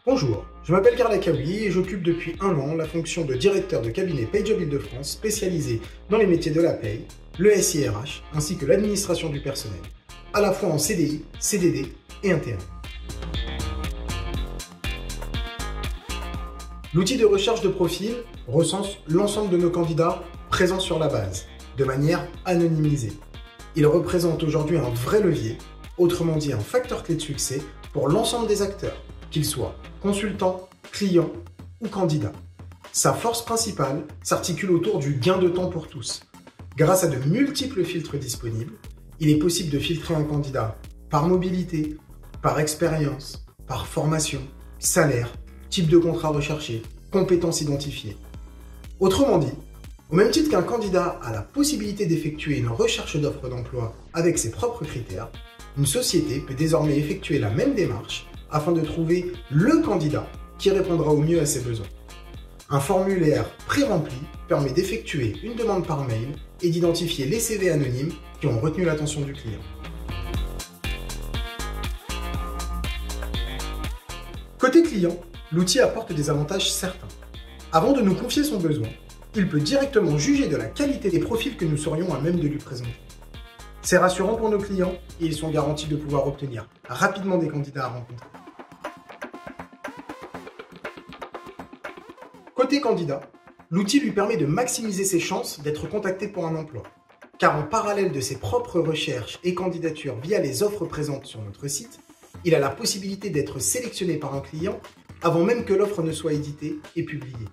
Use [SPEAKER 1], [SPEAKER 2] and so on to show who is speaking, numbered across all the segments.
[SPEAKER 1] Bonjour, je m'appelle Karl Akaoui et j'occupe depuis 1 an la fonction de directeur de cabinet PayJob Île-de-France spécialisé dans les métiers de la paye, le SIRH ainsi que l'administration du personnel, à la fois en CDI, CDD et intérim. L'outil de recherche de profil recense l'ensemble de nos candidats présents sur la base, de manière anonymisée. Il représente aujourd'hui un vrai levier, autrement dit un facteur clé de succès pour l'ensemble des acteurs, qu'ils soient consultants, clients ou candidats. Sa force principale s'articule autour du gain de temps pour tous. Grâce à de multiples filtres disponibles, il est possible de filtrer un candidat par mobilité, par expérience, par formation, salaire, type de contrat recherché, compétences identifiées. Autrement dit, au même titre qu'un candidat a la possibilité d'effectuer une recherche d'offres d'emploi avec ses propres critères, une société peut désormais effectuer la même démarche afin de trouver le candidat qui répondra au mieux à ses besoins. Un formulaire pré-rempli permet d'effectuer une demande par mail et d'identifier les CV anonymes qui ont retenu l'attention du client. Côté client, l'outil apporte des avantages certains. Avant de nous confier son besoin, il peut directement juger de la qualité des profils que nous serions à même de lui présenter. C'est rassurant pour nos clients et ils sont garantis de pouvoir obtenir rapidement des candidats à rencontrer. Côté candidat, l'outil lui permet de maximiser ses chances d'être contacté pour un emploi, car en parallèle de ses propres recherches et candidatures via les offres présentes sur notre site, il a la possibilité d'être sélectionné par un client avant même que l'offre ne soit éditée et publiée.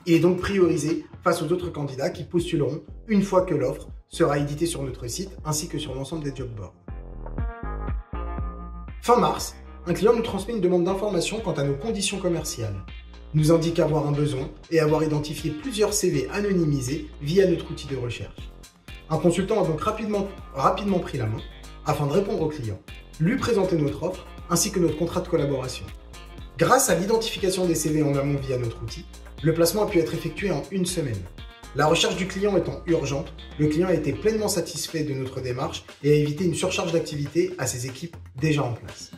[SPEAKER 1] Il est donc priorisé face aux autres candidats qui postuleront une fois que l'offre sera éditée sur notre site ainsi que sur l'ensemble des job boards. Fin mars, un client nous transmet une demande d'information quant à nos conditions commerciales, nous indique avoir un besoin et avoir identifié plusieurs CV anonymisés via notre outil de recherche. Un consultant a donc rapidement pris la main afin de répondre au client, lui présenter notre offre ainsi que notre contrat de collaboration. Grâce à l'identification des CV en amont via notre outil, le placement a pu être effectué en 1 semaine. La recherche du client étant urgente, le client a été pleinement satisfait de notre démarche et a évité une surcharge d'activité à ses équipes déjà en place.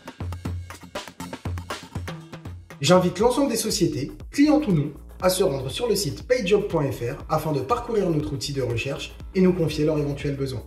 [SPEAKER 1] J'invite l'ensemble des sociétés, clientes ou non, à se rendre sur le site payjob.fr afin de parcourir notre outil de recherche et nous confier leurs éventuels besoins.